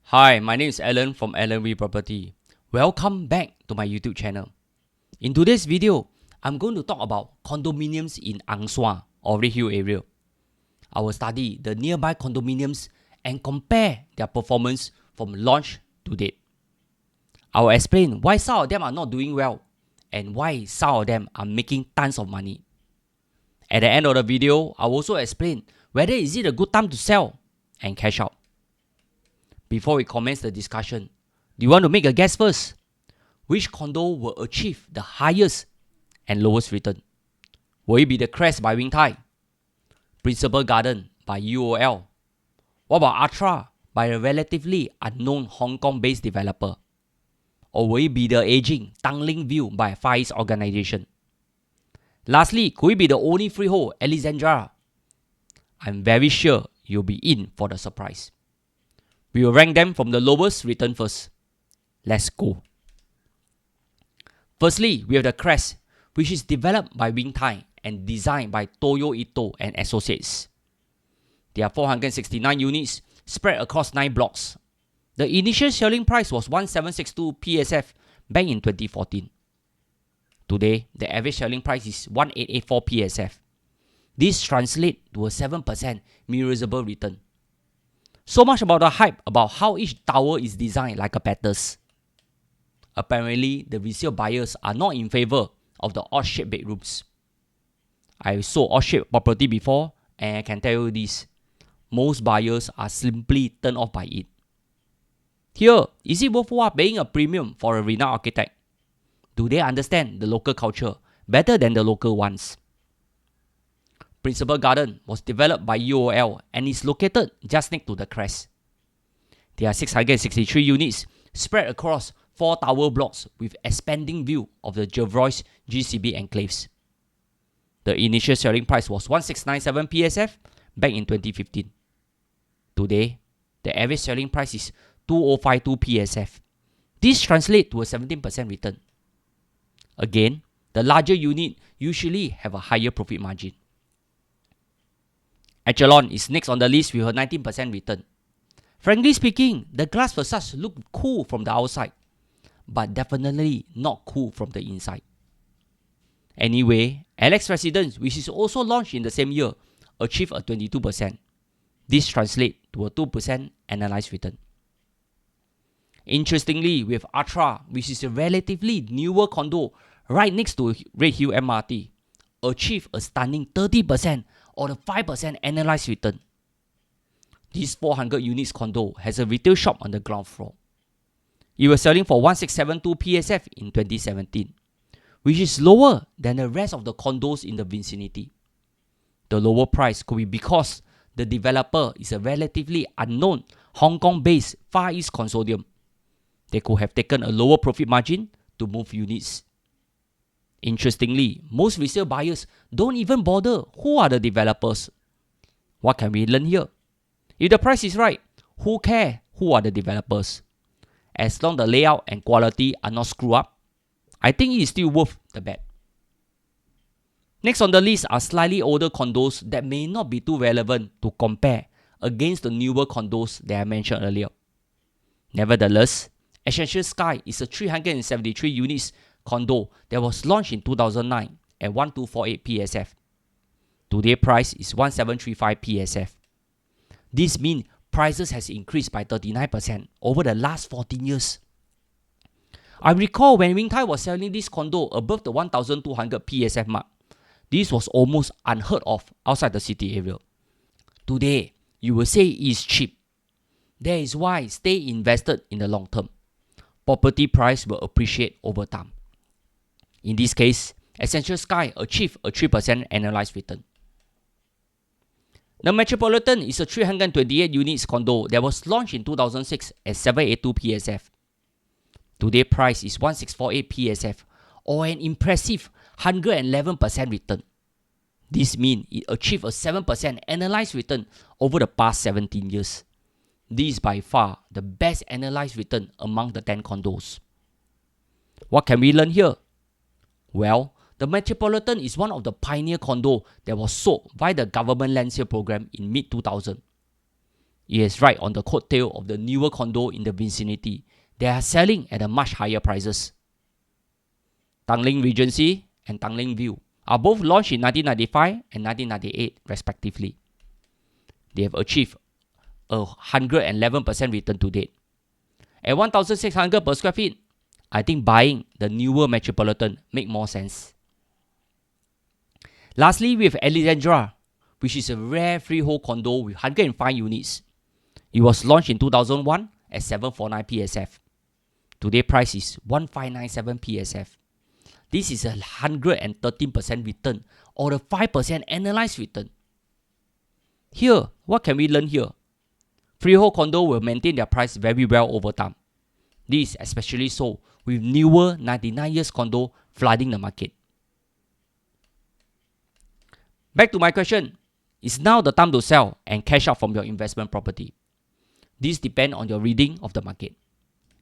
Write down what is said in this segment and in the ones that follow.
Hi, my name is Alan from Alan V Property. Welcome back to my YouTube channel. In today's video, I'm going to talk about condominiums in Angsua or Redhill area. I will study the nearby condominiums and compare their performance from launch to date. I will explain why some of them are not doing well and why some of them are making tons of money. At the end of the video, I will also explain whether is it a good time to sell and cash out. Before we commence the discussion, do you want to make a guess first? Which condo will achieve the highest and lowest return? Will it be the Crest by Wing Tai? Principal Garden by UOL? What about Artra by a relatively unknown Hong Kong-based developer? Or will it be the aging Tanglin View by a Far East organization? Lastly, could it be the only freehold Alessandria? I'm very sure you'll be in for the surprise. We will rank them from the lowest return first. Let's go. Firstly, we have the Crest, which is developed by Wing Tai and designed by Toyo Ito and Associates. There are 469 units spread across 9 blocks. The initial selling price was 1762 PSF back in 2014. Today, the average selling price is 1884 PSF. This translates to a 7% mirrorable return. So much about the hype about how each tower is designed like a petals. Apparently, the resale buyers are not in favor of the odd-shaped bedrooms. I sold odd-shaped property before and I can tell you this. Most buyers are simply turned off by it. Here, is it worthwhile paying a premium for a renowned architect? Do they understand the local culture better than the local ones? Principal Garden was developed by UOL and is located just next to the Crest. There are 663 units spread across 4 tower blocks with expanding view of the Jervois GCB enclaves. The initial selling price was 1697 PSF back in 2015. Today, the average selling price is 2052 PSF. This translates to a 17% return. Again, the larger unit usually have a higher profit margin. Echelon is next on the list with a 19% return. Frankly speaking, the glass facades look cool from the outside, but definitely not cool from the inside. Anyway, Alex Residence, which is also launched in the same year, achieved a 22%. This translates to a 2% annualized return. Interestingly, with Artra, which is a relatively newer condo right next to Redhill MRT, achieved a stunning 30% or a 5% annualized return. This 400 units condo has a retail shop on the ground floor. It was selling for 1672 PSF in 2017, which is lower than the rest of the condos in the vicinity. The lower price could be because the developer is a relatively unknown Hong Kong-based Far East consortium. They could have taken a lower profit margin to move units. Interestingly, most resale buyers don't even bother who are the developers. What can we learn here? If the price is right, who cares who are the developers? As long as the layout and quality are not screwed up, I think it is still worth the bet. Next on the list are slightly older condos that may not be too relevant to compare against the newer condos that I mentioned earlier. Nevertheless, Ascentia Sky is a 373 units condo that was launched in 2009 at 1248 PSF. Today's price is 1735 PSF. This means prices has increased by 39% over the last 14 years. I recall when Wing Tai was selling this condo above the 1200 PSF mark. This was almost unheard of outside the city area. Today, you will say it is cheap. That is why stay invested in the long term. Property price will appreciate over time. In this case, Ascentia Sky achieved a 3% annualized return. The Metropolitan is a 328 units condo that was launched in 2006 at 782 PSF. Today's price is 1648 PSF or an impressive 111% return. This means it achieved a 7% annualized return over the past 17 years. This is by far the best annualized return among the 10 condos. What can we learn here? Well, the Metropolitan is one of the pioneer condo that was sold by the government land sale program in mid-2000. It is right on the coattail of the newer condo in the vicinity. They are selling at a much higher prices. Tanglin Regency and Tanglin View are both launched in 1995 and 1998 respectively. They have achieved a 111% return to date. At 1,600 per square feet, I think buying the newer Metropolitan make more sense. Lastly, we have Alessandria, which is a rare freehold condo with 105 units. It was launched in 2001 at 749 PSF. Today price is 1597 PSF. This is a 113% return or a 5% annualized return. Here, what can we learn here? Freehold condo will maintain their price very well over time. This is especially so with newer 99 years condo flooding the market. Back to my question, is now the time to sell and cash out from your investment property? This depends on your reading of the market.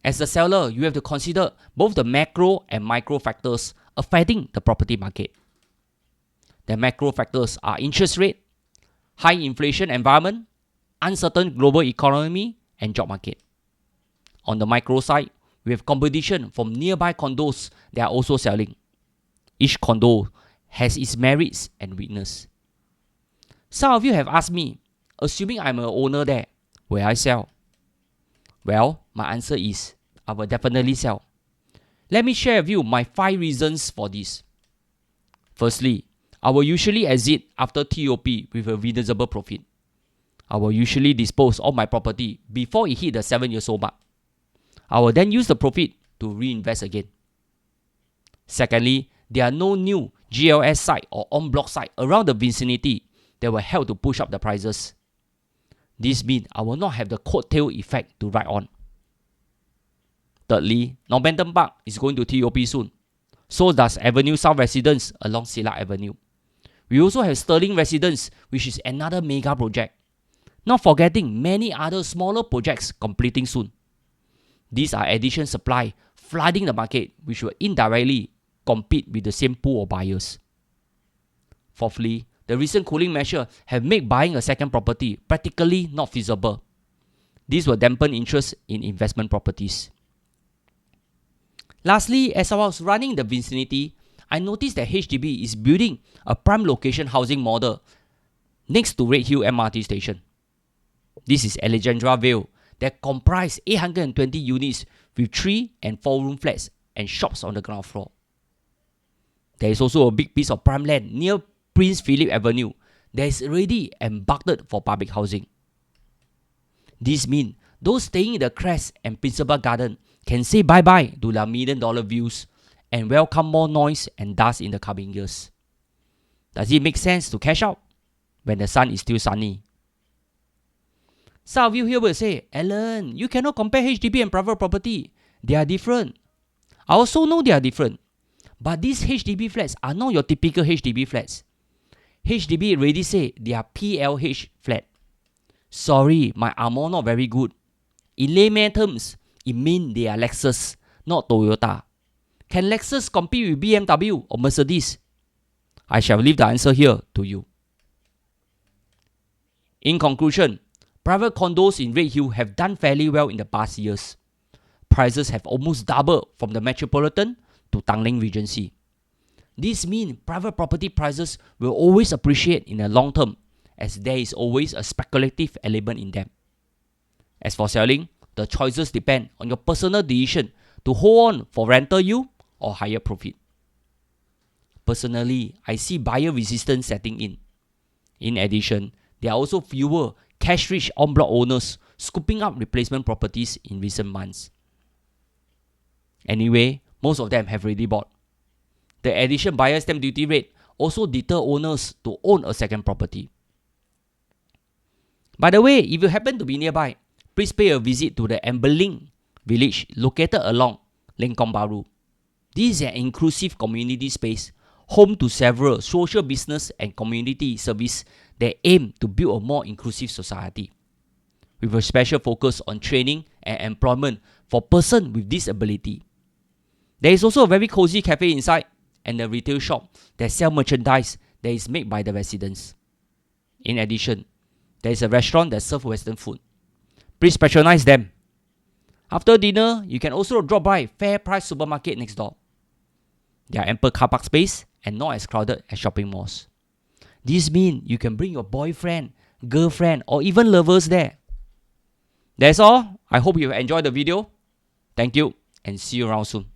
As a seller, you have to consider both the macro and micro factors affecting the property market. The macro factors are interest rate, high inflation environment, uncertain global economy, and job market. On the micro side, we have competition from nearby condos that are also selling. Each condo has its merits and weakness. Some of you have asked me, assuming I'm an owner there, will I sell? Well, my answer is, I will definitely sell. Let me share with you my 5 reasons for this. Firstly, I will usually exit after TOP with a reasonable profit. I will usually dispose of my property before it hit the 7 years old mark. I will then use the profit to reinvest again. Secondly, there are no new GLS site or en-bloc site around the vicinity that will help to push up the prices. This means I will not have the coattail effect to ride on. Thirdly, Normanton Park is going to TOP soon. So does Avenue South Residence along Silat Avenue. We also have Sterling Residence, which is another mega project. Not forgetting many other smaller projects completing soon. These are additional supply flooding the market, which will indirectly compete with the same pool of buyers. Fourthly, the recent cooling measures have made buying a second property practically not feasible. This will dampen interest in investment properties. Lastly, as I was running the vicinity, I noticed that HDB is building a prime location housing model next to Redhill MRT station. This is Alessandria Vale that comprises 820 units with 3 and 4 room flats and shops on the ground floor. There is also a big piece of prime land near Prince Philip Avenue that is already embarked for public housing. This means those staying in the Crest and Principal Garden can say bye-bye to their $1 million views and welcome more noise and dust in the coming years. Does it make sense to cash out when the sun is still sunny? Some of you here will say, Alan, you cannot compare HDB and private property. They are different. I also know they are different. But these HDB flats are not your typical HDB flats. HDB already say they are PLH flat. Sorry, my armor not very good. In layman terms, it means they are Lexus, not Toyota. Can Lexus compete with BMW or Mercedes? I shall leave the answer here to you. In conclusion, private condos in Redhill have done fairly well in the past years. Prices have almost doubled from the Metropolitan to Tanglin Regency. This means private property prices will always appreciate in the long term, as there is always a speculative element in them. As for selling, the choices depend on your personal decision to hold on for rental yield or higher profit. Personally, I see buyer resistance setting in. In addition, there are also fewer cash-rich en-bloc owners scooping up replacement properties in recent months. Anyway, most of them have already bought. The additional buyer stamp duty rate also deter owners to own a second property. By the way, if you happen to be nearby, please pay a visit to the Amberling village located along Lengkong Bahru. This is an inclusive community space, home to several social business and community service that aim to build a more inclusive society, with a special focus on training and employment for persons with disability. There is also a very cozy cafe inside and a retail shop that sells merchandise that is made by the residents. In addition, there is a restaurant that serves Western food. Please patronize them. After dinner, you can also drop by Fair Price Supermarket next door. There are ample car park space and not as crowded as shopping malls. This means you can bring your boyfriend, girlfriend, or even lovers there. That's all. I hope you have enjoyed the video. Thank you and see you around soon.